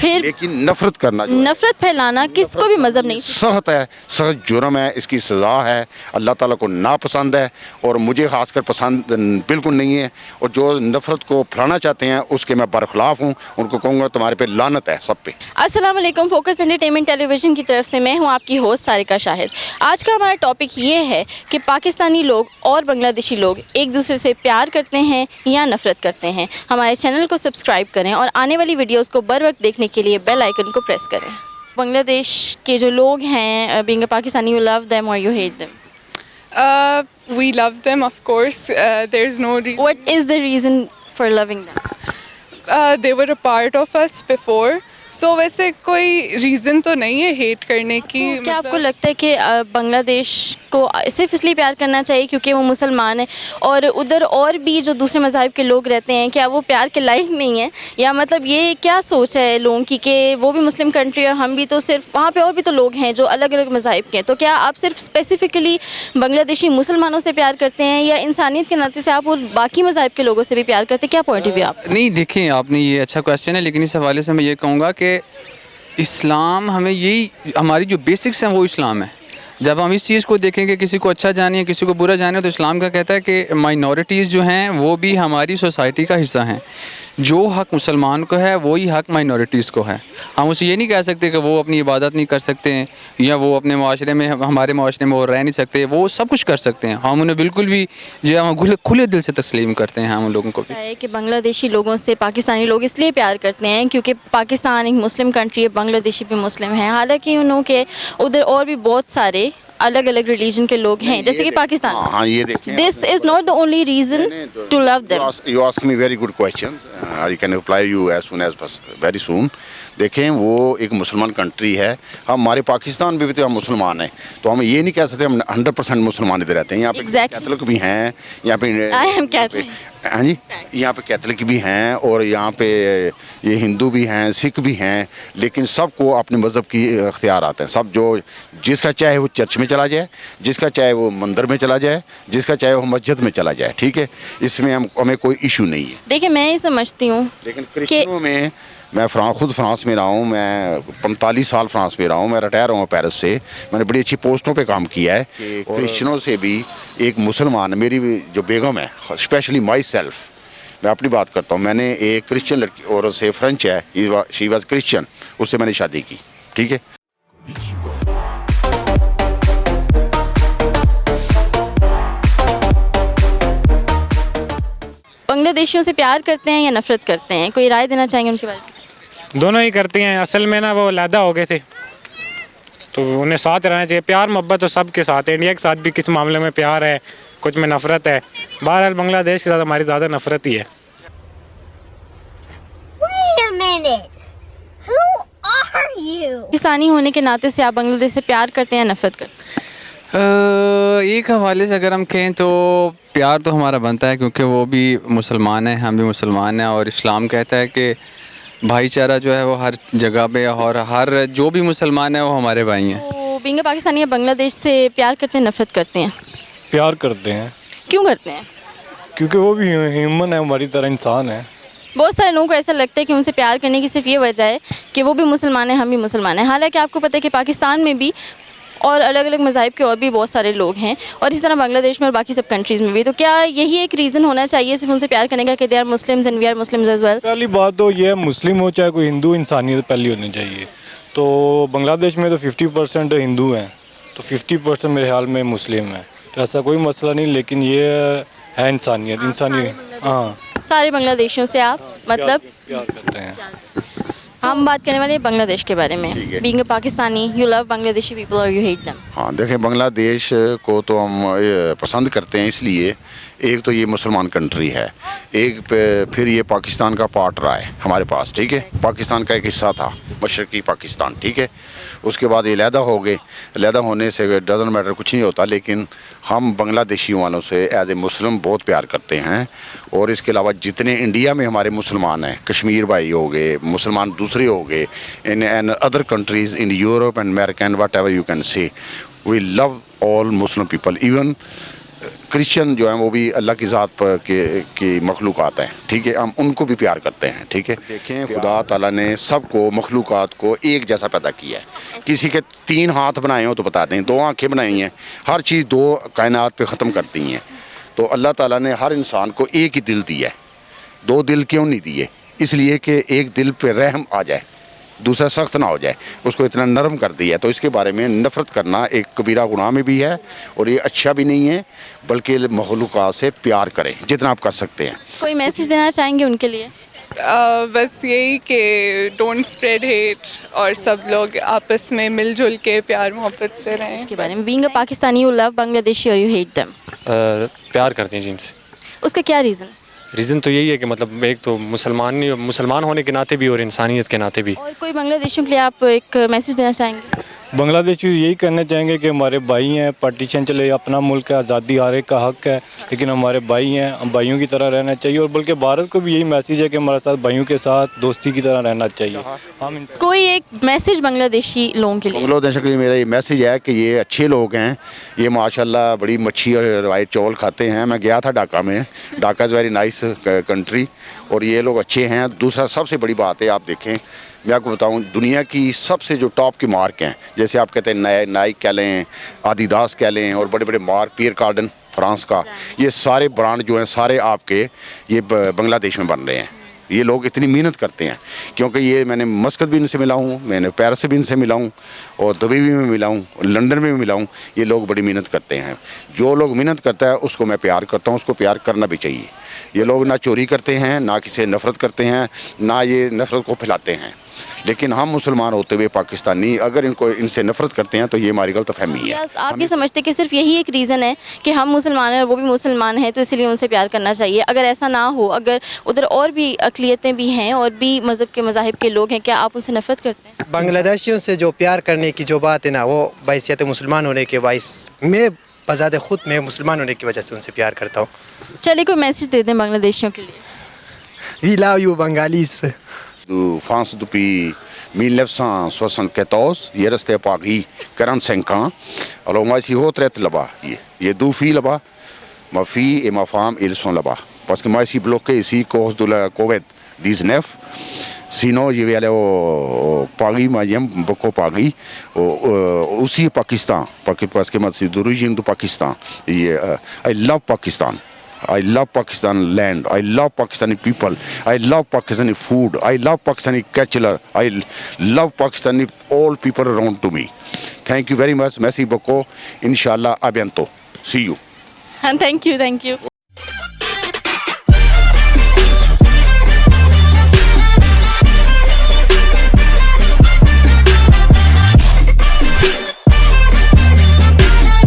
फिर लेकिन नफरत करना नफरत फैलाना किसको भी मजहब नहीं। सख्त है, सख्त जुर्म है, इसकी सज़ा है, अल्लाह ताला को नापसंद है और मुझे खासकर पसंद बिल्कुल नहीं है। और जो नफरत को फैलाना चाहते हैं उसके मैं बरखिलाफ हूँ, उनको कहूँगा तुम्हारे पे लानत है सब पे। अस्सलाम वालेकुम, फोकस एंटरटेनमेंट टेलीविज़न की तरफ से मैं हूं आपकी होस्ट सारिका शाहिद। आज का हमारा टॉपिक ये है कि पाकिस्तानी लोग और बांग्लादेशी लोग एक दूसरे से प्यार करते हैं या नफ़रत करते हैं। हमारे चैनल को सब्सक्राइब करें और आने वाली वीडियोस को बर वक्त देखने के लिए बेल आइकन को प्रेस करें। बांग्लादेश के जो लोग हैं, being a Pakistani, you love them और you hate them? We love them, of course. There's no reason. What is the reason for loving them? They were a part of us before. So वैसे कोई reason तो नहीं है hate करने की। तो क्या आपको लगता है कि बांग्लादेश को सिर्फ इसलिए प्यार करना चाहिए क्योंकि वो मुसलमान है और उधर और भी जो दूसरे मज़ाहिब के लोग रहते हैं, क्या वो प्यार के लायक नहीं है? या मतलब ये क्या सोच है लोगों की कि वो भी मुस्लिम कंट्री और हम भी, तो सिर्फ वहाँ पे और भी तो लोग हैं जो अलग अलग मज़ाहिब के हैं, तो क्या आप सिर्फ स्पेसिफ़िकली बांग्लादेशी मुसलमानों से प्यार करते हैं या इंसानियत के नाते से आप और बाकी मज़ाहिब के लोगों से भी प्यार करते हैं? क्या पॉइंट ऑफ व्यू आप? नहीं, देखें, आपने ये अच्छा क्वेश्चन है, लेकिन इस हवाले से मैं ये कहूँगा कि इस्लाम हमें यही, हमारी जो बेसिक्स हैं वो इस्लाम है। जब हम इस चीज़ को देखेंगे, किसी को अच्छा जाने किसी को बुरा जाने, तो इस्लाम का कहता है कि माइनॉरिटीज़ जो हैं वो भी हमारी सोसाइटी का हिस्सा हैं। जो हक़ मुसलमान को है वही हक़ माइनॉरिटीज़ को है। हम उसे ये नहीं कह सकते कि वो अपनी इबादत नहीं कर सकते हैं या वो अपने माशरे में, हमारे माशरे में वो रह नहीं सकते। वो सब कुछ कर सकते हैं। हम उन्हें बिल्कुल भी जो है हम खुले दिल से तस्लीम करते हैं। हम उन लोगों को भी है कि बांग्लादेशी लोगों से पाकिस्तानी लोग इसलिए प्यार करते हैं क्योंकि पाकिस्तान एक मुस्लिम कंट्री है, बांग्लादेशी भी मुस्लिम है। हालांकि उनके उधर और भी बहुत सारे अलग अलग रिलीजन के लोग हैं, जैसे कि पाकिस्तान। हाँ, ये देखें, this is not the only reason to love them. You ask me very good questions, I can reply you as soon as very soon. देखें, वो एक मुसलमान कंट्री है, हमारे पाकिस्तान में भी तो हम मुसलमान हैं, तो हम ये नहीं कह सकते हम 100% मुसलमान इधर रहते हैं। यहाँ पे कैथोलिक भी हैं, यहाँ पे हाँ जी, यहाँ पे कैथोलिक भी हैं और यहाँ पे ये हिंदू भी हैं, सिख भी हैं, लेकिन सबको अपने मज़हब की इख्तियार आते हैं। सब जो जिसका चाहे वो चर्च में चला जाए, जिसका चाहे वो मंदिर में चला जाए, जिसका चाहे वो मस्जिद में चला जाए, ठीक है, इसमें हमें कोई इशू नहीं है। देखिए, मैं ये समझती हूँ, लेकिन क्रिश्चियनों में, मैं खुद फ्रांस में रहा हूँ, मैं 45 साल फ्रांस में रहा हूँ, मैं रिटायर हूँ पेरिस से, मैंने बड़ी अच्छी पोस्टों पे काम किया है। क्रिश्चियनों से भी एक मुसलमान, मेरी जो बेगम है, स्पेशली माई सेल्फ, मैं अपनी बात करता हूँ, मैंने एक क्रिश्चियन लड़की औरत से, फ्रेंच है, शी वॉज क्रिश्चियन, उससे मैंने शादी की, ठीक है। बांग्लादेशियों से प्यार करते हैं या नफरत करते हैं? कोई राय देना चाहेंगे उनके बारे में? दोनों ही करती हैं। असल में ना वो अलहदा हो गए थे, तो उन्हें साथ रहना चाहिए। प्यार मोहब्बत तो सबके साथ है, इंडिया के साथ भी किस मामले में प्यार है, कुछ में नफरत है। बहरहाल बांग्लादेश के साथ हमारी ज़्यादा नफरत ही है। पाकिस्तानी होने के नाते से आप बांग्लादेश से प्यार करते हैं या नफरत करते हैं? एक हवाले से अगर हम कहें तो प्यार तो हमारा बनता है, क्योंकि वो भी मुसलमान है, हम भी मुसलमान हैं, और इस्लाम कहता है कि भाईचारा जो है वो हर जगह पे, और हर जो भी मुसलमान है वो हमारे भाई हैं। तो बीइंग अ पाकिस्तानी बांग्लादेश से प्यार करते हैं, नफरत करते हैं? प्यार करते हैं। क्यों करते हैं? क्योंकि वो भी ह्यूमन है, हमारी तरह इंसान है। बहुत सारे लोगों को ऐसा लगता है कि उनसे प्यार करने की सिर्फ ये वजह है कि वो भी मुसलमान है, हम भी मुसलमान हैं। हालांकि आपको पता है कि पाकिस्तान में भी और अलग अलग मज़ाहिब के और भी बहुत सारे लोग हैं, और इसी तरह बांग्लादेश में और बाकी सब कंट्रीज़ में भी। तो क्या यही एक रीज़न होना चाहिए सिर्फ उनसे प्यार करने का कि they are Muslims and we are Muslims as well? पहली बात तो ये, मुस्लिम हो चाहे कोई हिंदू, इंसानियत पहली होनी चाहिए। तो बांग्लादेश में तो 50% हिंदू हैं, तो 50% मेरे ख्याल में मुस्लिम हैं, तो ऐसा कोई मसला नहीं। लेकिन ये है इंसानियत। हाँ, सारे बांग्लादेशियों से आप मतलब प्यार करते हैं। हम बात करने वाले हैं बांग्लादेश के बारे में। Being a Pakistani, you love Bangladeshi people और यू हेट देम? हाँ, देखें, बांग्लादेश को तो हम पसंद करते हैं, इसलिए एक तो ये मुसलमान कंट्री है, एक फिर ये पाकिस्तान का पार्ट रहा है हमारे पास, ठीक है, पाकिस्तान का एक हिस्सा था, मशरक़ी पाकिस्तान, ठीक है। उसके बाद ये अलहदा हो गए, अलहदा होने से डजन मैटर, कुछ नहीं होता, लेकिन हम बांग्लादेशी वालों से एज ए मुस्लिम बहुत प्यार करते हैं। और इसके अलावा जितने इंडिया में हमारे मुसलमान हैं, कश्मीर भाई हो गए, मुसलमान दूसरे हो गए, in other countries in Europe and America and whatever you can say, we love all Muslim people. Even Christian जो हैं वो भी अल्लाह की ज़ात पर की मखलूक़ात हैं, ठीक है, हम उनको भी प्यार करते हैं, ठीक है। देखें खुदा ताला ने सबको मखलूक़ात को एक जैसा पैदा किया है। किसी के 3 हाथ बनाए हो तो बता दें, 2 आँखें बनाई हैं, हर चीज़ 2 कायनात पे ख़त्म करती हैं। तो अल्लाह ताला ने हर इंसान को एक ही दिल दिया है। 2 दिल क्यों नहीं दिए? इसलिए कि एक दिल पे रहम आ जाए, दूसरा सख्त ना हो जाए, उसको इतना नरम कर दिया है। तो इसके बारे में नफ़रत करना एक कबीरा गुनाह में भी है और ये अच्छा भी नहीं है, बल्कि मखलूक़ात से प्यार करें जितना आप कर सकते हैं। कोई मैसेज देना चाहेंगे उनके लिए? बस यही कि डोंट स्प्रेड हेट और सब लोग आपस में मिलजुल के प्यार मोहब्बत से रहें। के बारे में being a Pakistani you love Bangladeshi और यू हेट देम, प्यार करते हैं जिनसे। उसका क्या रीज़न? रीज़न तो यही है कि मतलब एक तो मुसलमान होने के नाते भी और इंसानियत के नाते भी। और कोई बांग्लादेशियों के लिए आप एक मैसेज देना चाहेंगे? बांग्लादेशी यही कहना चाहेंगे कि हमारे भाई हैं, पार्टीशन चले, अपना मुल्क है, आज़ादी हर एक का हक है, लेकिन हमारे भाई हैं, हम भाइयों की तरह रहना चाहिए। और बल्कि भारत को भी यही मैसेज है कि हमारे साथ भाइयों के साथ दोस्ती की तरह रहना चाहिए। हम कोई एक मैसेज बांग्लादेशी लोगों के लिए? बांग्लादेश के लिए मेरा ये मैसेज है कि ये अच्छे लोग हैं, ये माशाल्लाह बड़ी मच्छी और वाइट चावल खाते हैं। मैं गया था ढाका में, Dhaka is very nice country, और ये लोग अच्छे हैं। दूसरा सबसे बड़ी बात है, आप देखें, मैं आपको बताऊं, दुनिया की सबसे जो टॉप की मार्क हैं, जैसे आप कहते हैं नाइक कह लें, आदिदास कह लें, और बड़े बड़े मार्क, पियर कार्डन फ्रांस का, ये सारे ब्रांड जो हैं सारे आपके ये बांग्लादेश में बन रहे हैं। ये लोग इतनी मेहनत करते हैं, क्योंकि ये मैंने मस्कत भी इनसे मिला हूँ, मैंने पेरिस से भी इनसे मिला हूँ, और दुबई में मिला हूँ, लंदन में भी मिला हूँ। ये लोग बड़ी मेहनत करते हैं। जो लोग मेहनत करता है उसको मैं प्यार करता हूँ, उसको प्यार करना भी चाहिए। ये लोग ना चोरी करते हैं, ना किसी से नफ़रत करते हैं, ना ये नफ़रत को फैलाते हैं। लेकिन हम मुसलमान होते हुए पाकिस्तानी अगर इनसे नफ़रत करते हैं तो ये हमारी गलतफहमी है। आप ये समझते हैं कि सिर्फ यही एक रीज़न है कि हम मुसलमान हैं और वो भी मुसलमान हैं, तो इसलिए उनसे प्यार करना चाहिए? अगर ऐसा ना हो, अगर उधर और भी अक़लियतें भी हैं और भी मज़हब के मज़ाहिब के लोग हैं, क्या आप उनसे नफ़रत करते हैं? बांग्लादेशियों से जो प्यार करने की जो बात है ना, वो बैसियत मुसलमान होने के बाइस मैं बज़ात ख़ुद में मुसलमान होने की वजह से उनसे प्यार करता हूँ। चलिए कोई मैसेज दे दें बांग्लादेशियों के लिए। We love you Bengalis. Do France depuis 1974, il est resté à Paris 45 ans. Alors moi ici retraite là-bas. Il y a 2 filles là-bas. Ma fille et ma femme, ils sont là-bas. Parce que moi ici bloqué ici à cause de la Covid-19. Sinon, je vais aller au Paris, moi j'aime beaucoup Paris, aussi au Pakistan, parce que moi je suis d'origine du Pakistan. Et, I love Pakistan. I love Pakistan land. I love Pakistani people. I love Pakistani food. I love Pakistani culture. I love Pakistani all people around to me. Thank you very much. Merci beaucoup. Inshallah, à bientôt. See you. हाँ, thank you.